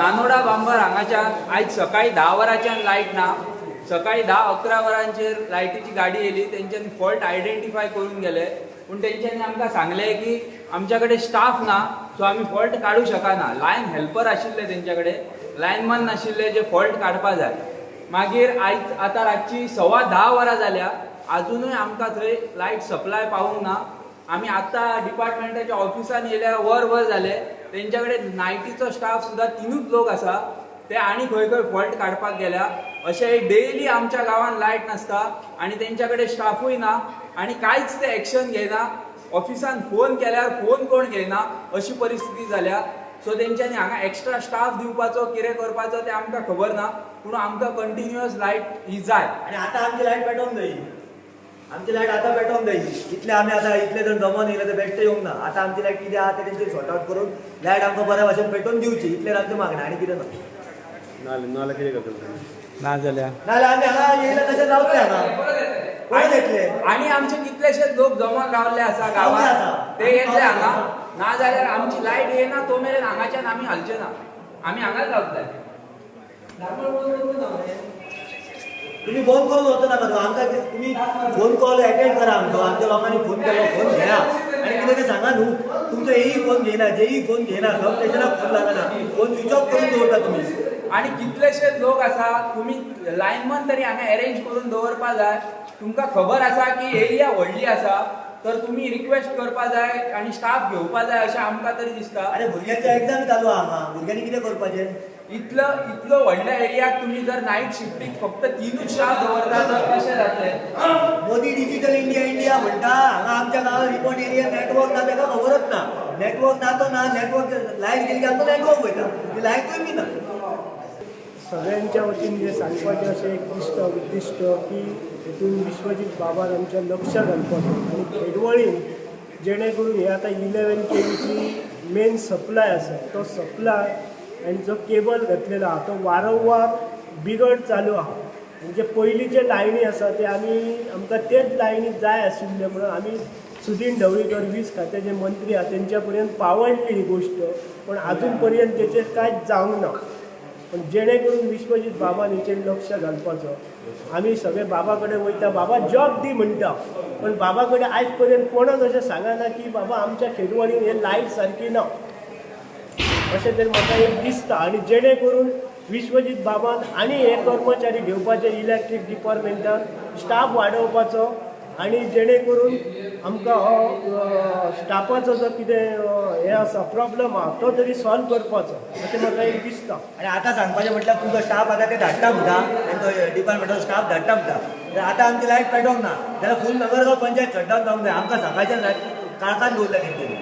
नानोडा बांबर हांगाच्या आयज सकाळी 10 वरांच्यान लायट ना. सकाळी 10-11 वरांचेर लायटीची गाडी येयली. तेंच्यांनी फॉल्ट आयडेंटिफाय करून गेले, पूण तेंच्यांनी आमकां सांगले की आमच्या कडेन स्टाफ ना, सो आमी फॉल्ट काडूं शकना. लायन हेल्पर आशिल्ले तेंच्या कडेन, लायनमन नाशिल्ले जे फॉल्ट काडपा जाय. मागीर आयज आतां रातची 10:15 वरां जाल्या, आजुनूय आमकां थंय लायट सप्लाय पावूंक ना. आमी आतां डिपार्टमेंटाच्या ऑफिसान येयल्यार वर जाले. तेंच्या कडेन नायटीचो स्टाफ सुद्दां 3च लोक आसा. ते आनी खंय खंय फॉल्ट काडपाक गेल्या. अशें डेली आमच्या गांवांत लायट नासता आनी तेंच्या कडेन स्टाफूय ना आनी कांयच ते एक्शन घेयना. ऑफिसान फोन केल्यार फोन कोण घेयना, अशी परिस्थिती जाल्या. सो तेंच्यांनी हांगा एक्स्ट्रा स्टाफ दिवपाचो कितें करपाचो तें आमकां खबर ना, पूण आमकां कंटिन्युअस लायट ही जाय. आनी आतां आमची लायट पेटोवंक जायी. आमची लायट आतां पेटोवंक जायी. इतले आमी आतां इतले जण जमोन येयले ते बेश्टे येवंक ना. आतां आमची लायट कितें आहा तें तेंची सॉर्ट आउट करून लायट आमकां बऱ्या भशेन पेटोवन दिवची, इतलें आमचें मागणें, आनी कितें ना. नाल्यार कितें करतले? नाजाल्यार आमी हांगा येयले तशें रावतले हांगा. कोण येतले? आनी आमचे कितलेशेच लोक जमोन रावल्ले आसा गांवांत, ते येतले हांगा. नाजाल्यार आमची लायट येना तो मेरेन हांगाच्यान आमी हालचे ना. आमी हांगाच रावतले. तुम्ही फोन करून होतो ना का आमकां तुम्ही फोन कॉल अटेंड करा. आमच्या लोकांनी फोन केलो, फोन घेया आणि कितें तें सांगा न्हू. तुमचो येई फोन घेयना, जेई फोन घेयना, सब स्टेशनाक फोन लागना, फोन स्विच ऑफ करून दवरता तुम्ही. आणि कितलेशेच लोक आसा, तुम्ही लायनमन तरी हांगा अरेंज करून दवरपा जाय. तुमकां खबर आसा की एरिया व्हडली आसा, तर तुम्ही रिक्वेस्ट करपा जाय आणि स्टाफ घेवपा जाय अशें आमकां तरी दिसता. अरे भुरग्यांच्या एक्झाम चालू आहा हांगा, भुरग्यांनी कितें करपाचें? इतलो व्हडल्या एरियाक तुम्ही जर नाईट शिफ्टीक फक्त 3च स्टाफ दवरता तर कशें जातलें? मोदी डिजिटल इंडिया म्हणटा. हांगा आमच्या गांवांत रिमोट एरिया नेटवर्क ना, ताका खबरच ना. नेटवर्क ना तो ना, नेटवर्क लायट गेली की आमचो नेटवर्क वयता, ती लायटूय बी ना. सगळ्यांच्या वतीन जे सांगपाचें अशें एक उद्दिष्ट की हितून विश्वजीत बाबान आमच्या लक्ष घालपाचें आनी खेडवळीन जेणे करून हे आतां 11 KVची मेन सप्लाय आसा, तो सप्लाय आनी जो केबल घातलेलो आहा तो वारंवार बिगड चालू आहा. म्हणजे पयलींचे लायनी आसा ते आमकां तेच लायनी जाय आशिल्ले म्हणून आमी सुदीन ढवळीकर वीज खात्याचे मंत्री आहा तेंच्या पर्यंत पावयली ही गोश्ट, पण आजून पर्यंत तेचेर कांयच जावंक ना. पण जेणे करून विश्वजीत बाबान हेचेर लक्ष घालपाचो. आमी सगळे बाबा कडेन वयता, बाबा जॉब दी म्हणटा, पण बाबा कडेन आयज पर्यंत कोणच अशें सांगना की बाबा आमच्या खेडवळीन हे लायट सारकी ना अशें तरी म्हाका एक दिसता. आनी जेणे करून विश्वजीत बाबान आनी हे कर्मचारी घेवपाचे इलेक्ट्रीक डिपार्टमेंटान, स्टाफ वाडोवपाचो आनी जेणे करून आमकां हो स्टाफाचो जो कितें हे आसा प्रॉब्लम आहा तो तरी सॉल्व करपाचो अशें म्हाका एक दिसता. आनी आतां सांगपाचें म्हटल्यार तुमचो स्टाफ आतां ते धाडटा म्हणटा, तेंचो डिपार्टमेंटाचो स्टाफ धाडटा म्हणटा. तर आतां आमची लायट पेटोवंक ना जाल्यार फूल नगरगांव पंचायत शटडावन जावंक जाय. आमकां सकाळच्यान काळखान दवरल्या तेंच्यांनी.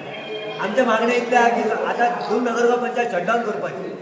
आमचें मागणें इतलें आहा की आतां फूल नगरगांव पंचायत शटडावन करपाची.